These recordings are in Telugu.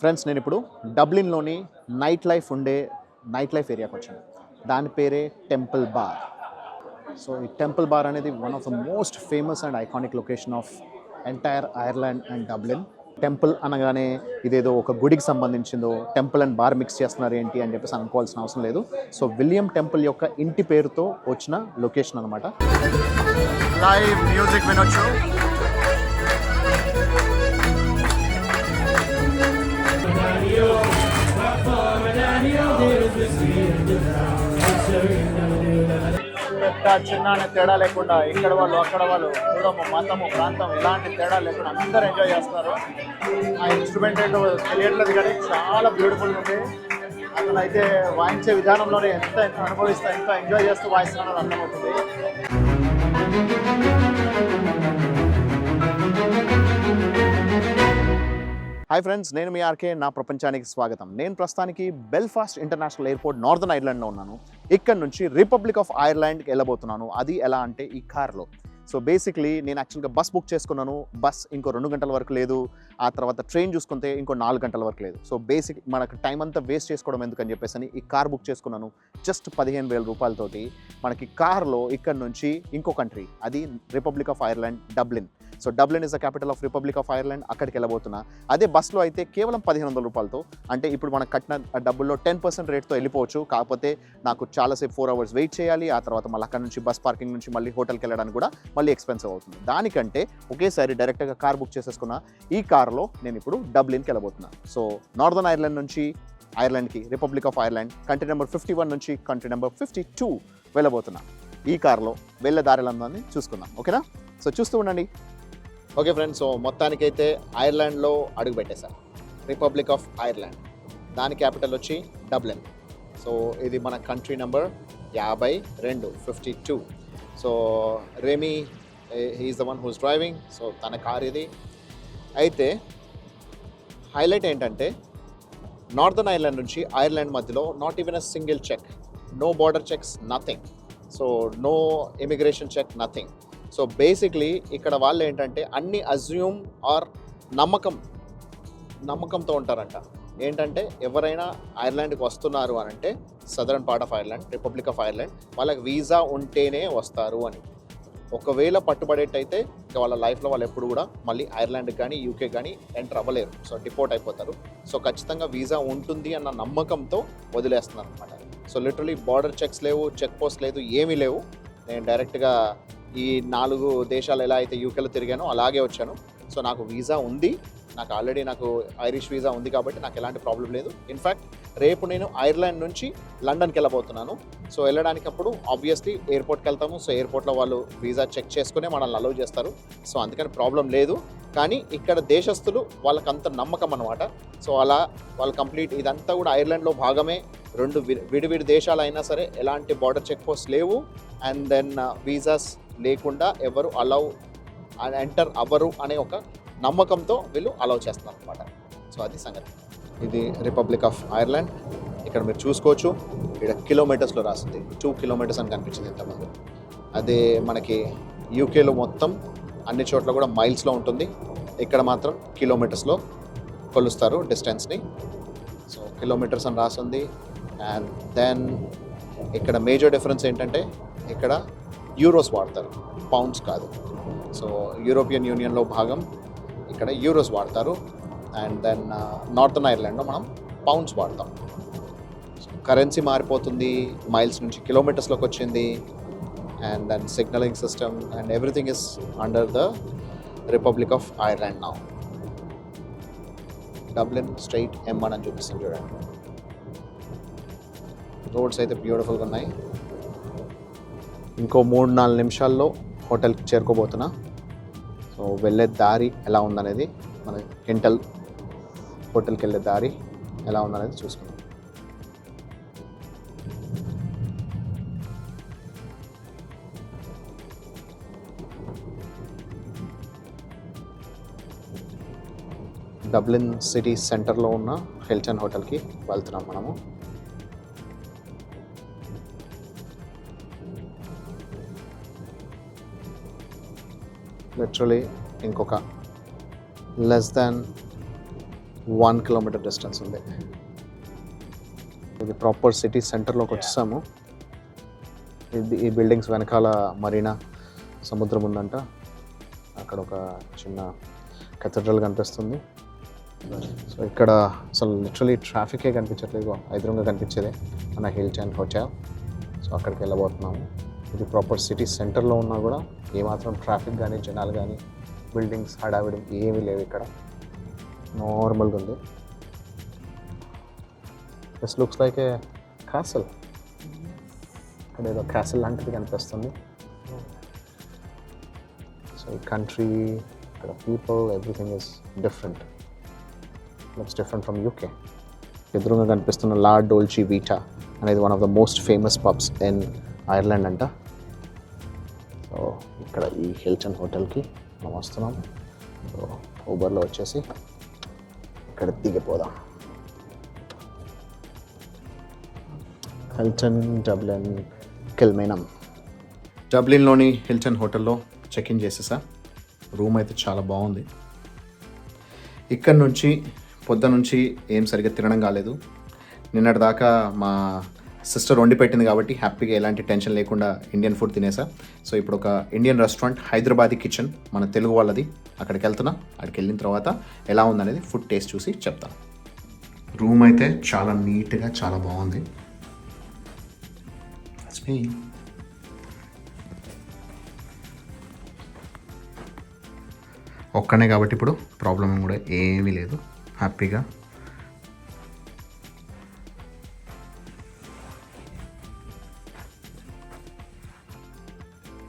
ఫ్రెండ్స్ నేను ఇప్పుడు డబ్లిన్లోని నైట్ లైఫ్ ఏరియాకి వచ్చాను. దాని పేరే టెంపుల్ బార్. సో ఈ టెంపుల్ బార్ అనేది one of the most famous and iconic location of entire Ireland and Dublin. Temple అనగానే ఇదేదో ఒక గుడికి సంబంధించిందో టెంపుల్ అండ్ బార్ మిక్స్ చేస్తున్నారు ఏంటి అని చెప్పేసి అనుకోవాల్సిన అవసరం లేదు. సో విలియం టెంపుల్ యొక్క ఇంటి పేరుతో వచ్చిన లొకేషన్ అనమాట. లైవ్ మ్యూజిక్ వినొచ్చు. పెద్ద చిన్న అనే తేడా లేకుండా ఇక్కడ వాళ్ళు అక్కడ వాళ్ళు కులము మతము ప్రాంతం ఇలాంటి తేడా లేకుండా అందరూ ఎంజాయ్ చేస్తారు. ఆ ఇన్స్ట్రుమెంట్ ఏంటో తెలియట్లేదు కానీ చాలా బ్యూటిఫుల్గా ఉంది. అసలు అయితే వాయించే విధానంలోనే ఎంత అనుభవిస్తా ఎంత ఎంజాయ్ చేస్తూ వాయిస్తున్నారో అర్థమవుతుంది. హాయ్ ఫ్రెండ్స్, నేను మీ ఆర్కే. నా ప్రపంచానికి స్వాగతం. నేను ప్రస్తుతానికి బెల్ఫాస్ట్ ఇంటర్నేషనల్ ఎయిర్పోర్ట్ నార్దర్న్ ఐర్లాండ్లో ఉన్నాను. ఇక్కడ నుంచి రిపబ్లిక్ ఆఫ్ ఐర్లాండ్కి వెళ్ళబోతున్నాను. అది ఎలా అంటే ఈ కార్లో. సో బేసిక్లీ నేను యాక్చువల్గా బస్ బుక్ చేసుకున్నాను. బస్ ఇంకో 2 గంటల వరకు లేదు. ఆ తర్వాత ట్రైన్ చూసుకుంటే ఇంకో 4 గంటల వరకు లేదు. సో బేసిక్ మనకు టైం అంతా వేస్ట్ చేసుకోవడం ఎందుకని చెప్పేసి ఈ కార్ బుక్ చేసుకున్నాను. జస్ట్ 15,000 రూపాయలతోటి మనకి కార్లో ఇక్కడ నుంచి ఇంకో కంట్రీ, అది republic of Ireland, Dublin. So Dublin is the capital of republic of Ireland. అక్కడికి వెళ్ళబోతున్నా. అదే బస్సులో అయితే కేవలం 1,500 రూపాయలతో, అంటే ఇప్పుడు మనకు కట్టిన డబ్బుల్లో 10% రేట్తో వెళ్ళిపోవచ్చు. కాకపోతే నాకు చాలాసేపు 4 hours వెయిట్ చేయాలి. ఆ తర్వాత మళ్ళీ అక్కడ నుంచి బస్ పార్కింగ్ నుంచి మళ్ళీ హోటల్కి వెళ్ళడానికి కూడా మళ్ళీ ఎక్స్పెన్సివ్ అవుతుంది. దానికంటే ఒకేసారి డైరెక్ట్గా కార్ బుక్ చేసేసుకున్న ఈ కార్లో నేను ఇప్పుడు డబ్లిన్కి వెళ్ళబోతున్నా. సో నార్దర్న్ ఐర్లాండ్ నుంచి ఐర్లాండ్కి, Republic of Ireland, country number 51 నుంచి కంట్రీ నెంబర్ 52 వెళ్ళబోతున్నా. ఈ కార్లో వెళ్ళే దారిలందాన్ని చూసుకుందాం. ఓకేనా? సో చూస్తూ ఉండండి. ఓకే ఫ్రెండ్స్, సో మొత్తానికైతే ఐర్లాండ్లో అడుగు పెట్టేశాను. రిపబ్లిక్ ఆఫ్ ఐర్లాండ్, దాని క్యాపిటల్ వచ్చి డబ్లిన్. సో ఇది మన country number 52. So Remy he's the one who's driving. So తన కార్ ఇది. అయితే హైలైట్ ఏంటంటే నార్దర్న్ ఐర్లాండ్ నుంచి ఐర్లాండ్ మధ్యలో not even a single check, no border checks, nothing. So no immigration check, nothing. So basically ఇక్కడ వాళ్ళు ఏంటంటే అన్ని అజ్యూమ్ ఆర్ నమ్మకంతో ఉంటారంట. ఏంటంటే ఎవరైనా ఐర్లాండ్కి వస్తున్నారు అని అంటే southern part of Ireland, republic of Ireland, వాళ్ళకి వీసా ఉంటేనే వస్తారు అని. ఒకవేళ పట్టుబడేటైతే ఇంకా వాళ్ళ లైఫ్లో వాళ్ళు ఎప్పుడు కూడా మళ్ళీ ఐర్లాండ్కి కానీ యూకే కానీ ఎంటర్ అవ్వలేరు. సో డిపోర్ట్ అయిపోతారు. సో ఖచ్చితంగా వీసా ఉంటుంది అన్న నమ్మకంతో వదిలేస్తున్నారు అనమాట. సో లిటరలీ బార్డర్ చెక్స్ లేవు, చెక్ పోస్ట్ లేదు, ఏమీ లేవు. నేను డైరెక్ట్గా ఈ 4 దేశాలు ఎలా అయితే యూకేలో తిరిగానో అలాగే వచ్చాను. సో నాకు వీసా ఉంది. నాకు ఐరిష్ వీసా ఉంది కాబట్టి నాకు ఎలాంటి ప్రాబ్లం లేదు. ఇన్ఫ్యాక్ట్ రేపు నేను ఐర్లాండ్ నుంచి లండన్కి వెళ్ళబోతున్నాను. సో వెళ్ళడానికి అప్పుడు ఆబ్వియస్లీ ఎయిర్పోర్ట్కి వెళ్తాము. సో ఎయిర్పోర్ట్లో వాళ్ళు వీసా చెక్ చేసుకునే మనల్ని అలౌ చేస్తారు. సో అందుకని ప్రాబ్లం లేదు. కానీ ఇక్కడ దేశస్తులు వాళ్ళకంత నమ్మకం అనమాట. సో అలా వాళ్ళు కంప్లీట్ ఇదంతా కూడా ఐర్లాండ్లో భాగమే. 2 విడివిడి దేశాలు అయినా సరే ఎలాంటి బార్డర్ చెక్ పోస్ట్ లేవు. అండ్ దెన్ వీసాస్ లేకుండా ఎవరు ఎంటర్ అవ్వరు అనే ఒక నమ్మకంతో వీళ్ళు అలౌ చేస్తున్నారు అనమాట. సో అది సంగతి. ఇది రిపబ్లిక్ ఆఫ్ ఐర్లాండ్. ఇక్కడ మీరు చూసుకోవచ్చు, ఇక్కడ కిలోమీటర్స్లో రాస్తుంది. 2 kilometers అని కనిపించింది ఇంతమంది. అదే మనకి యూకేలో మొత్తం అన్ని చోట్ల కూడా మైల్స్లో ఉంటుంది. ఇక్కడ మాత్రం కిలోమీటర్స్లో కొలుస్తారు డిస్టెన్స్ని. సో కిలోమీటర్స్ అని రాస్తుంది. అండ్ దెన్ ఇక్కడ మేజర్ డిఫరెన్స్ ఏంటంటే ఇక్కడ యూరోస్ వాడతారు, పౌండ్స్ కాదు. సో యూరోపియన్ యూనియన్లో భాగం ఇక్కడ యూరోస్ వాడతారు. అండ్ దెన్ నార్దర్న్ ఐర్లాండ్లో మనం పౌండ్స్ వాడతాం. కరెన్సీ మారిపోతుంది, మైల్స్ నుంచి కిలోమీటర్స్లోకి వచ్చింది. And then signaling system and everything is under the republic of Ireland now. Dublin straight M1 అని చూపిస్తుంది చూడండి. రోడ్స్ అయితే బ్యూటిఫుల్గా ఉన్నాయి. ఇంకో 3-4 నిమిషాల్లో హోటల్కి చేరుకోబోతున్నా. సో వెళ్ళే దారి ఎలా ఉందనేది, మన హింటల్ హోటల్కి వెళ్ళే దారి ఎలా ఉందనేది చూసుకుందాం. డబ్లిన్ సిటీ సెంటర్లో ఉన్న హిల్టన్ హోటల్కి వెళ్తున్నాం మనము. లిటరలీ ఇంకొక less than 1 కిలోమీటర్ డిస్టెన్స్ ఉంది. ఇది ప్రాపర్ సిటీ సెంటర్లోకి వచ్చేసాము. ఈ బిల్డింగ్స్ వెనకాల మరీనా సముద్రం ఉందంట. అక్కడ ఒక చిన్న కేథడ్రల్ కనిపిస్తుంది. సో ఇక్కడ అసలు లిటరలీ ట్రాఫికే కనిపించట్లేదు, ఎదురుగా కనిపించేదే మన హిల్టన్ హోటల్. సో అక్కడికి వెళ్ళబోతున్నాము. ఇది ప్రాపర్ సిటీ సెంటర్లో ఉన్నా కూడా ఏమాత్రం ట్రాఫిక్ కానీ జనాలు కానీ బిల్డింగ్స్ హడావిడి ఏమీ లేవు. ఇక్కడ నార్మల్గా ఉంది. This looks like A castle. ఇక్కడ ఏదో క్యాసల్ లాంటిది కనిపిస్తుంది. సో ఈ కంట్రీ, ఇక్కడ people, everything is different. Looks different from UK. ఎదురుగా కనిపిస్తున్న లా డోల్చి వీటా అనేది one of the most famous pubs in Ireland అంట. సో ఇక్కడ ఈ హిల్టన్ హోటల్కి మనం వస్తున్నాం. సో ఊబర్లో వచ్చేసి ఇక్కడ దిగిపోదాం. Hilton Dublin Kilmainham. డబ్లిన్లోని హిల్టన్ హోటల్లో చెక్ ఇన్ చేసేసా. రూమ్ అయితే చాలా బాగుంది. ఇక్కడ నుంచి పొద్దు నుంచి ఏం సరిగ్గా తినడం కాలేదు. నిన్నటి దాకా మా సిస్టర్ వండి పెట్టింది కాబట్టి హ్యాపీగా ఎలాంటి టెన్షన్ లేకుండా ఇండియన్ ఫుడ్ తినేసా. సో ఇప్పుడు ఒక ఇండియన్ రెస్టారెంట్ హైదరాబాదీ కిచెన్ మన తెలుగు వాళ్ళది, అక్కడికి వెళ్తున్నా. అక్కడికి వెళ్ళిన తర్వాత ఎలా ఉందనేది ఫుడ్ టేస్ట్ చూసి చెప్తాను. రూమ్ అయితే చాలా నీట్గా చాలా బాగుంది. ఒక్కనే కాబట్టి ఇప్పుడు ప్రాబ్లం కూడా ఏమీ లేదు, హ్యాపీగా.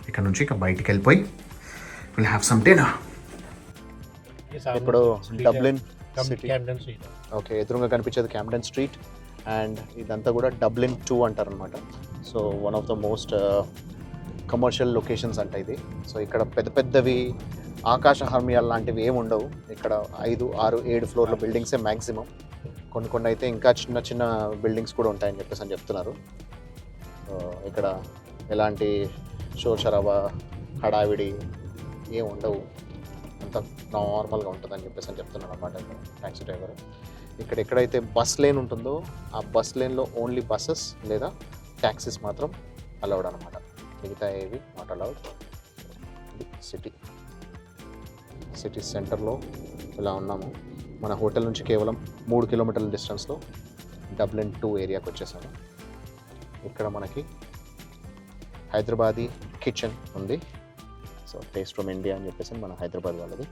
ఇక్కడ నుంచి ఇక బయటికి వెళ్ళిపోయి విల్ హ్యావ్ సమ్ డిన్నర్. ఇప్పుడు డబ్లిన్ సిటీ. ఓకే, ఎదురుగా కనిపించేది క్యామ్డెన్ స్ట్రీట్. అండ్ ఇదంతా కూడా డబ్లిన్ 2 అంటారు అనమాట. So one of the most commercial locations అంట ఇది. సో ఇక్కడ పెద్ద పెద్దవి ఆకాశ హర్మియాల్ లాంటివి ఏమి ఉండవు. ఇక్కడ 5, 6, 7 ఫ్లోర్ల బిల్డింగ్సే మ్యాక్సిమం. కొన్ని అయితే ఇంకా చిన్న చిన్న బిల్డింగ్స్ కూడా ఉంటాయని చెప్పేసి అని చెప్తున్నారు. ఇక్కడ ఎలాంటి షోర్ షరాబా హడావిడి ఏం ఉండవు, అంత నార్మల్గా ఉంటుందని చెప్పేసి అని చెప్తున్నాను అనమాట ట్యాక్సీ డ్రైవర్. ఇక్కడ ఎక్కడైతే బస్ లేన్ ఉంటుందో ఆ బస్ లేన్లో ఓన్లీ బస్సెస్ లేదా ట్యాక్సీస్ మాత్రం అలౌడ్ అనమాట, మిగతా ఏవి నాట్ అలౌడ్. సిటీ సెంటర్లో ఇలా ఉన్నాము. మన హోటల్ నుంచి కేవలం 3 కిలోమీటర్ల డిస్టెన్స్లో డబ్లిన్ 2 ఏరియాకి వచ్చేసాము. ఇక్కడ మనకి హైదరాబాదీ కిచెన్ ఉంది. సో టేస్ట్ ఫ్రమ్ ఇండియా అని చెప్పేసి మన హైదరాబాద్ వాళ్ళది.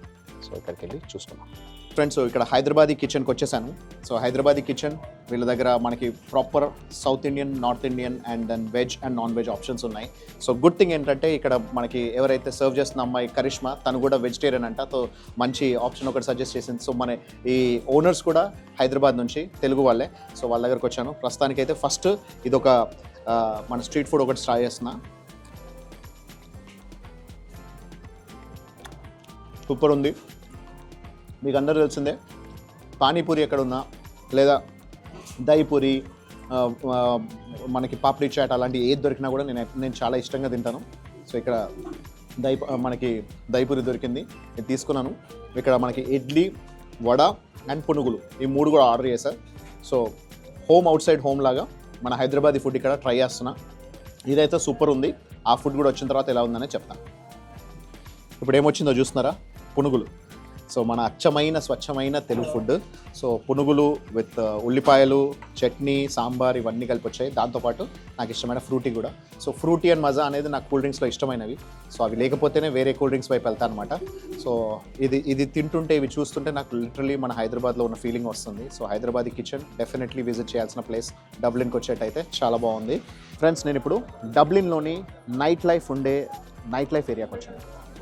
సో ఇక్కడికి వెళ్ళి చూసుకున్నాం ఫ్రెండ్స్. ఇక్కడ హైదరాబాదీ కిచెన్కి వచ్చేసాను. సో హైదరాబాదీ కిచెన్ వీళ్ళ దగ్గర మనకి proper South Indian, North Indian and then veg and non veg options ఉన్నాయి. సో గుడ్ థింగ్ ఏంటంటే ఇక్కడ మనకి ఎవరైతే సర్వ్ చేస్తున్న అమ్మాయి కరిష్మా, తను కూడా వెజిటేరియన్ అంట. సో మంచి ఆప్షన్ ఒకటి సజెస్ట్ చేసింది. సో మన ఈ ఓనర్స్ కూడా హైదరాబాద్ నుంచి, తెలుగు వాళ్ళే. సో వాళ్ళ దగ్గరకు వచ్చాను. ప్రస్తుతానికైతే ఫస్ట్ ఇదొక మన స్ట్రీట్ ఫుడ్ ఒకటి ట్రై చేస్తున్నా. సూపర్ ఉంది. మీకు అందరూ తెలిసిందే, పానీపూరి ఎక్కడున్నా లేదా దహిపూరి, మనకి పాపడి చాట్ అలాంటి ఏది దొరికినా కూడా నేను చాలా ఇష్టంగా తింటాను. సో ఇక్కడ మనకి దహిపూరి దొరికింది, ఇది తీసుకున్నాను. ఇక్కడ మనకి ఇడ్లీ, వడ అండ్ పునుగులు, ఈ 3 కూడా ఆర్డర్ చేశాను. So home out side home లాగా మన హైదరాబాదీ ఫుడ్ ఇక్కడ ట్రై చేస్తున్నా. ఇదైతే సూపర్ ఉంది. ఆ ఫుడ్ కూడా వచ్చిన తర్వాత ఎలా ఉందనే చెప్తాను. ఇప్పుడు ఏమొచ్చిందో చూస్తున్నారా, పునుగులు. సో మన అచ్చమైన స్వచ్ఛమైన తెలుగు ఫుడ్. సో పునుగులు విత్ ఉల్లిపాయలు, చట్నీ, సాంబార్ ఇవన్నీ కలిపి వచ్చాయి. దాంతోపాటు నాకు ఇష్టమైన ఫ్రూటీ కూడా. సో ఫ్రూటీ అండ్ మజా అనేది నాకు కూల్ డ్రింక్స్లో ఇష్టమైనవి. సో అవి లేకపోతేనే వేరే కూల్ డ్రింక్స్ వైపు వెళ్తాను అనమాట. సో ఇది తింటుంటే, ఇవి చూస్తుంటే నాకు లిటరలీ మన హైదరాబాద్లో ఉన్న ఫీలింగ్ వస్తుంది. So Hyderabadi kitchen definitely visit చేయాల్సిన ప్లేస్. డబ్లిన్కి వచ్చేటైతే చాలా బాగుంది. ఫ్రెండ్స్, నేను ఇప్పుడు డబ్లిన్లోని నైట్ లైఫ్ ఏరియాకి వచ్చాను.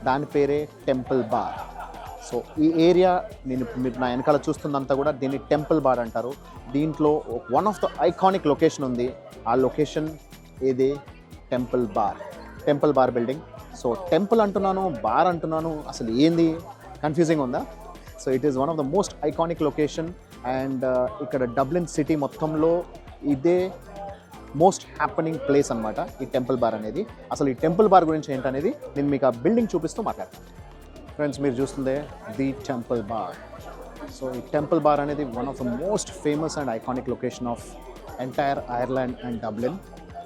దాని పేరే టెంపుల్ బార్. సో ఈ ఏరియా మీరు నా వెనకాల చూస్తుందంతా కూడా దీన్ని టెంపుల్ బార్ అంటారు. దీంట్లో one of the iconic location ఉంది. ఆ లొకేషన్ ఏది? Temple bar building. So temple అంటున్నాను, బార్ అంటున్నాను, అసలు ఏంది కన్ఫ్యూజింగ్ ఉందా? So it is one of the most iconic location. And ఇక్కడ డబ్లిన్ సిటీ మొత్తంలో ఇదే మోస్ట్ హ్యాపెనింగ్ ప్లేస్ అనమాట ఈ టెంపుల్ బార్ అనేది. అసలు ఈ టెంపుల్ బార్ గురించి ఏంటనేది నేను మీకు ఆ బిల్డింగ్ చూపిస్తూ మాట్లాడతాను. ఫ్రెండ్స్, మీరు చూస్తుందే ది టెంపుల్ బార్. సో ఈ టెంపుల్ బార్ అనేది one of the most famous and iconic location of entire Ireland and Dublin.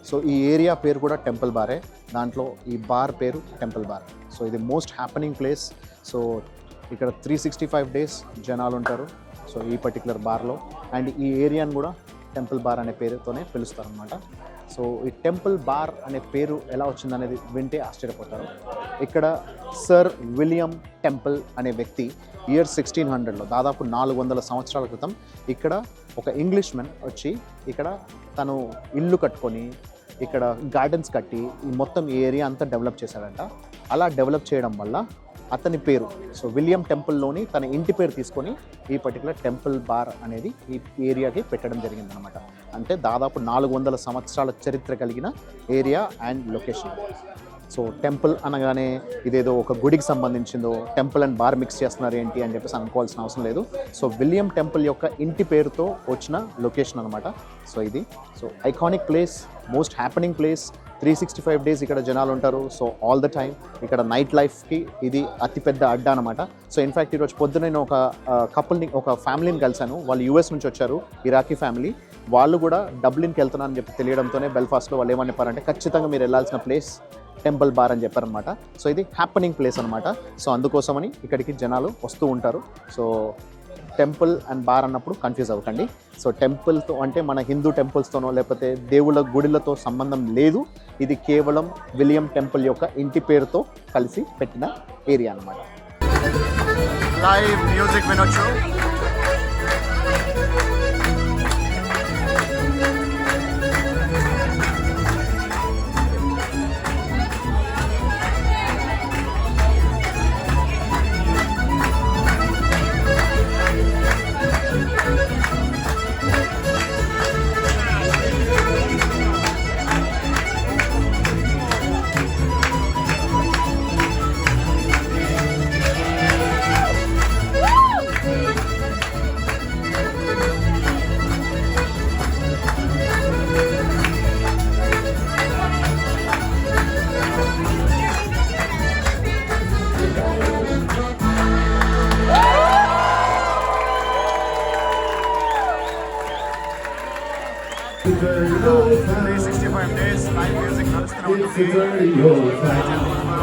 So ఈ ఏరియా పేరు కూడా టెంపుల్ బారే, దాంట్లో ఈ బార్ పేరు టెంపుల్ బార్. సో ఇది మోస్ట్ హ్యాపెనింగ్ ప్లేస్. సో ఇక్కడ 365 days జనాలు ఉంటారు సో ఈ పర్టికులర్ బార్లో. అండ్ ఈ ఏరియాని కూడా టెంపుల్ బార్ అనే పేరుతోనే పిలుస్తారు అనమాట. సో ఈ టెంపుల్ బార్ అనే పేరు ఎలా వచ్చిందనేది వింటే ఆశ్చర్యపోతారు. ఇక్కడ సర్ విలియం టెంపుల్ అనే వ్యక్తి ఇయర్ 1600లో దాదాపు 400 సంవత్సరాల క్రితం ఇక్కడ ఒక ఇంగ్లీష్ మెన్ వచ్చి ఇక్కడ తను ఇల్లు కట్టుకొని ఇక్కడ గార్డెన్స్ కట్టి ఈ మొత్తం ఈ ఏరియా అంతా డెవలప్ చేశాడంట. అలా డెవలప్ చేయడం వల్ల అతని పేరు సో విలియం టెంపుల్లోని తన ఇంటి పేరు తీసుకొని ఈ పర్టికులర్ టెంపుల్ బార్ అనేది ఈ ఏరియాకి పెట్టడం జరిగిందనమాట. అంటే దాదాపు 400 సంవత్సరాల చరిత్ర కలిగిన area and location. So temple అనగానే ఇదేదో ఒక గుడికి సంబంధించిందో, టెంపుల్ అండ్ బార్ మిక్స్ చేస్తున్నారు ఏంటి అని చెప్పేసి అనుకోవాల్సిన అవసరం లేదు. సో విలియం టెంపుల్ యొక్క ఇంటి పేరుతో వచ్చిన లొకేషన్ అనమాట. సో ఇది so iconic place, most happening place. 365 days ఇక్కడ జనాలు ఉంటారు. సో ఆల్ ద టైమ్ ఇక్కడ నైట్ లైఫ్కి ఇది అతిపెద్ద అడ్డా అనమాట. సో ఇన్ఫ్యాక్ట్ ఈరోజు పొద్దున నేను ఒక కపుల్ని, ఒక ఫ్యామిలీని కలిశాను. వాళ్ళు యూఎస్ నుంచి వచ్చారు, ఇరాకీ ఫ్యామిలీ. వాళ్ళు కూడా డబ్లిన్కి వెళ్తున్నారని చెప్పి తెలియడంతోనే బెల్ఫాస్ట్లో వాళ్ళు ఏమని చెప్పారంటే ఖచ్చితంగా మీరు వెళ్ళాల్సిన ప్లేస్ టెంపుల్ బార్ అని చెప్పారనమాట. సో ఇది హ్యాపెనింగ్ ప్లేస్ అనమాట. సో అందుకోసమని ఇక్కడికి జనాలు వస్తూ ఉంటారు. సో టెంపుల్ అండ్ బార్ అన్నప్పుడు కన్ఫ్యూజ్ అవ్వకండి. సో టెంపుల్తో అంటే మన హిందూ టెంపుల్స్తోనో లేకపోతే దేవుళ్ళ గుడిలతో సంబంధం లేదు. ఇది కేవలం విలియం టెంపుల్ యొక్క ఇంటి పేరుతో కలిసి పెట్టిన ఏరియా అన్నమాట. లైవ్ మ్యూజిక్ వినొచ్చు.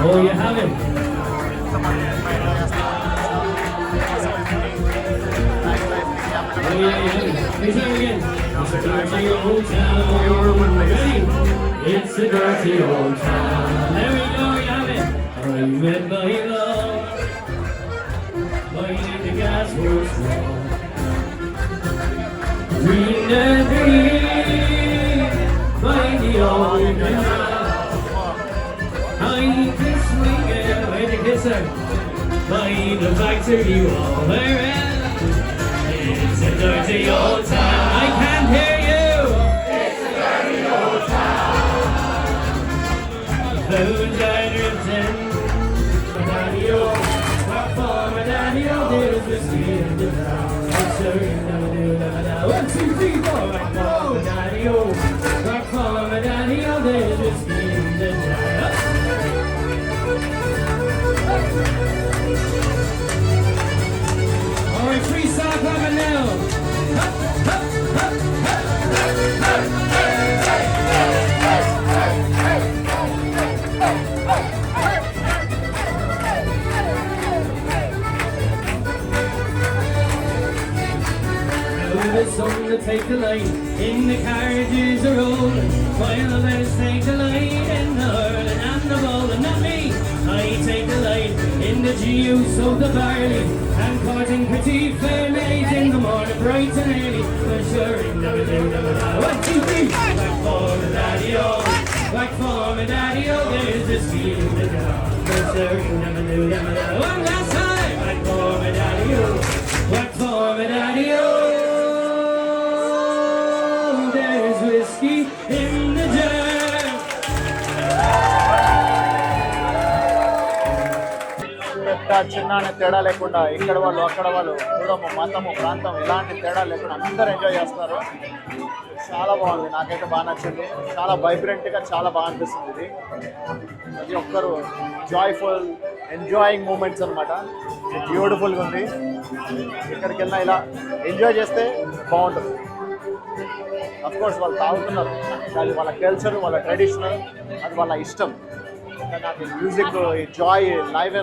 Oh, you have it. It's a dirty old town. Ready? It's a dirty old town. There we go, you have it. I remember your love. When the gas was strong. Green and green. By the old town. I can swing it. Wait to kiss her. By the factory wall. It's a dirty old town. I can't hear you. It's a dirty old town. Food diners and Daddy-o, rock farm and Daddy-o, there's whiskey in the town. It's a da-da-da-da-da. 1, 2, 3, 4. Rock farm and Daddy-o, rock farm and Daddy-o, there's whiskey in the town. All right, freestyle coming now. It's on to take the light in the carriages are rolling. While let's take the light in the hurling and the bowling. Not me, I take the light in the juice of the barley and cotton petite fair maids in the morning bright and early. But sure, never do, never do. 1, 2, 3. Back for me, daddy-o, back for me, daddy-o. There's the sea in the ground. But sure, never do, never do. One last time. Back for me, daddy-o, back for me, daddy-o. Whiskey in the jar. పెద్ద చిన్న అనే తేడా లేకుండా ఇక్కడ వాళ్ళు అక్కడ వాళ్ళు కులము మతము ప్రాంతం ఇలాంటి తేడా లేకుండా అందరూ ఎంజాయ్ చేస్తున్నారు. చాలా బాగుంది, నాకైతే బాగా నచ్చింది. చాలా వైబ్రెంట్గా చాలా బాగా అనిపిస్తుంది ఇది. ప్రతి ఒక్కరు జాయ్ఫుల్ ఎంజాయింగ్ మూమెంట్స్ అనమాట. బ్యూటిఫుల్గా ఉంది. ఇక్కడికి వెళ్ళినా ఇలా ఎంజాయ్ చేస్తే బాగుంటుంది. అఫ్ కోర్స్ వాళ్ళు తాగుతున్నారు, అది వాళ్ళ కల్చర్, వాళ్ళ ట్రెడిషనల్, అది వాళ్ళ ఇష్టం. నాకు మ్యూజిక్, ఈ జాయ్, లైవ్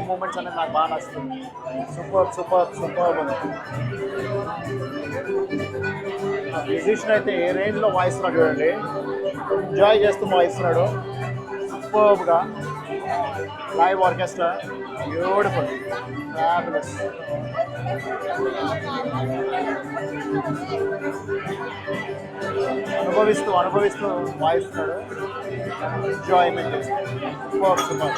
మూమెంట్స్ అనేది నాకు బాగా నచ్చుతుంది. సూపర్ ఉంది. మ్యూజిషియన్ అయితే ఏ రేంజ్లో వాయిస్తున్నాడు చూడండి, ఎంజాయ్ చేస్తూ వాయిస్తున్నాడు సూపర్గా. Live orchestra beautiful, fabulous. అనుభవిస్తూ వాయిస్తున్నాడు, ఎంజాయ్మెంట్ చేస్తున్నాడు. సూపర్.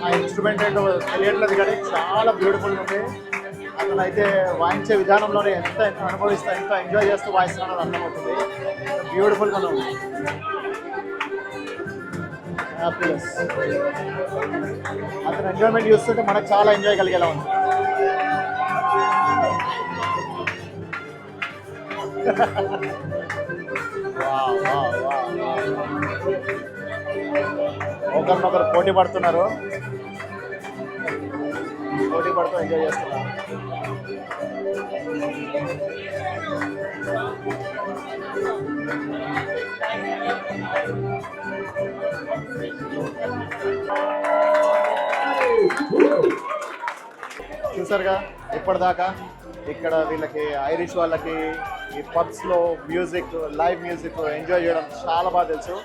ఆ ఇన్స్ట్రుమెంట్ ఏంటో తెలియట్లేదు కానీ చాలా బ్యూటిఫుల్గా ఉంది. అతను అయితే వాయించే విధానంలోనే ఎంత అనుభవిస్తూ, ఎంత ఎంజాయ్ చేస్తూ వాయిస్తున్నాడో అర్థమవుతుంది. బ్యూటిఫుల్గా ఉంది. హ్యాపీనెస్. అతను ఎంజాయ్మెంట్ చూస్తుంటే మనకు చాలా ఎంజాయ్ కలిగేలా ఉంది. ఒకరినొకరు పోటీ పడుతూ ఎంజాయ్ చేస్తున్నారు. చూసారుగా ఇప్పటిదాకా ఇక్కడ వీళ్ళకి ఐరిష్ వాళ్ళకి ఈ పబ్స్లో మ్యూజిక్, లైవ్ మ్యూజిక్ ఎంజాయ్ చేయడం చాలా బాగా తెలుసు.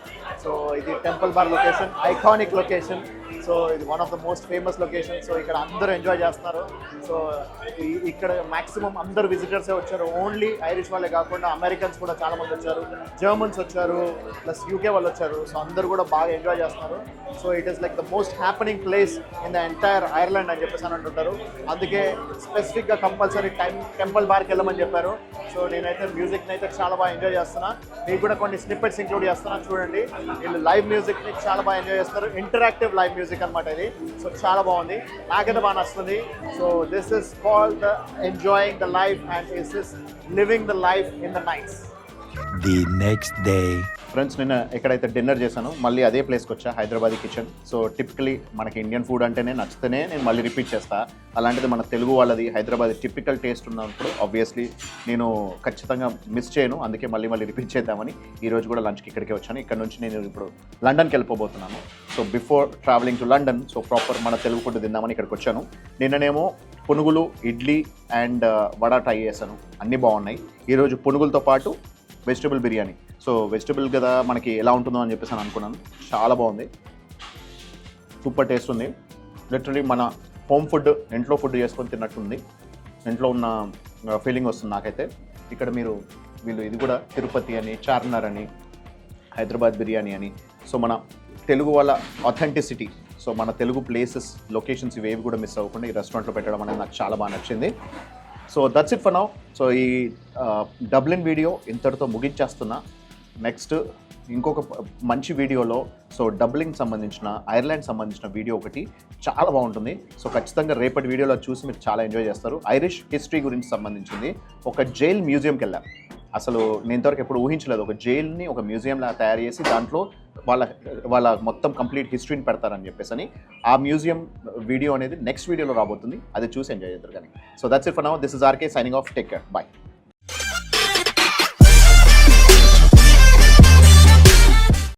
సో ఇది Temple Bar location, iconic location. So ఇది one of the most famous location. So ఇక్కడ అందరూ ఎంజాయ్ చేస్తున్నారు. సో ఇక్కడ మ్యాక్సిమం అందరు విజిటర్సే వచ్చారు. ఓన్లీ ఐరిష్ వాళ్ళే కాకుండా అమెరికన్స్ కూడా చాలామంది వచ్చారు, జర్మన్స్ వచ్చారు, ప్లస్ యూకే వాళ్ళు వచ్చారు. సో అందరూ కూడా బాగా ఎంజాయ్ చేస్తున్నారు. So it is like the most happening place in the entire Ireland అని చెప్పేసి అని అంటుంటారు. అందుకే స్పెసిఫిక్గా కంపల్సరీ టెంపుల్ బార్కి వెళ్ళమని చెప్పారు. సో నేనైతే మ్యూజిక్ని అయితే చాలా బాగా ఎంజాయ్ చేస్తున్నా. మీకు కూడా కొన్ని స్నిప్పెట్స్ ఇంక్లూడ్ చేస్తున్నా చూడండి. వీళ్ళు లైవ్ మ్యూజిక్ని చాలా బాగా ఎంజాయ్ చేస్తారు. ఇంటరాక్టివ్ లైవ్ మ్యూజిక్ అనమాట ఇది. సో చాలా బాగుంది, నాకైతే బాగా నచ్చుతుంది. So this is called the enjoying the life and this is living the life in the nights. The next day. Friends, నిన్న ఎక్కడైతే డిన్నర్ చేశాను మళ్ళీ అదే ప్లేస్కి వచ్చా, హైదరాబాదీ కిచెన్. సో టిపికలీ మనకి ఇండియన్ ఫుడ్ అంటేనే నచ్చితేనే నేను మళ్ళీ రిపీట్ చేస్తా. అలాంటిది మన తెలుగు వాళ్ళది హైదరాబాద్ టిపికల్ టేస్ట్ ఉన్నప్పుడు ఆబ్వియస్లీ నేను ఖచ్చితంగా మిస్ చేయను. అందుకే మళ్ళీ రిపీట్ చేద్దామని ఈరోజు కూడా లంచ్కి ఇక్కడికే వచ్చాను. ఇక్కడ నుంచి నేను ఇప్పుడు లండన్కి వెళ్ళిపోబోతున్నాను. So before travelling to London, so proper మన తెలుగు ఫుడ్ తిందామని ఇక్కడికి వచ్చాను. నిన్ననేమో పునుగులు, ఇడ్లీ అండ్ వడ ట్రై చేశాను, అన్నీ బాగున్నాయి. ఈరోజు పునుగులతో పాటు వెజిటబుల్ బిర్యానీ. సో వెజిటబుల్ కదా మనకి ఎలా ఉంటుందో అని చెప్పేసి అని అనుకున్నాను. చాలా బాగుంది, సూపర్ టేస్ట్ ఉంది. లిటరలీ మన హోమ్ ఫుడ్, ఇంట్లో ఫుడ్ చేసుకొని తిన్నట్టుంది. ఇంట్లో ఉన్న ఫీలింగ్ వస్తుంది నాకైతే. ఇక్కడ వీళ్ళు ఇది కూడా తిరుపతి అని, చార్మినార్ అని, హైదరాబాద్ బిర్యానీ అని, సో మన తెలుగు వాళ్ళ ఆథెంటిసిటీ, సో మన తెలుగు ప్లేసెస్, లొకేషన్స్ ఇవేవి కూడా మిస్ అవ్వకుండా ఈ రెస్టారెంట్లో పెట్టడం అనేది నాకు చాలా బాగా నచ్చింది. So that's it for now. So ఈ డబ్లిన్ వీడియో ఇంతటితో ముగించేస్తున్నా. నెక్స్ట్ ఇంకొక మంచి వీడియోలో సో డబ్లింగ్ సంబంధించిన, ఐర్లాండ్ సంబంధించిన వీడియో ఒకటి చాలా బాగుంటుంది. సో ఖచ్చితంగా రేపటి వీడియోలో చూసి మీరు చాలా ఎంజాయ్ చేస్తారు. ఐరిష్ హిస్టరీ గురించి సంబంధించింది. ఒక జైల్ మ్యూజియంకి వెళ్ళాం. అసలు నేను ఇంతవరకు ఎప్పుడు ఊహించలేదు, ఒక జైల్ని ఒక మ్యూజియంలా తయారు చేసి దాంట్లో వాళ్ళ మొత్తం కంప్లీట్ హిస్టరీని పెడతారని చెప్పేసి అని. ఆ మ్యూజియం వీడియో అనేది నెక్స్ట్ వీడియోలో రాబోతుంది, అది చూసి ఎంజాయ్ చేద్దరు కానీ. So that's it for now. This is RK signing off. Take care, bye.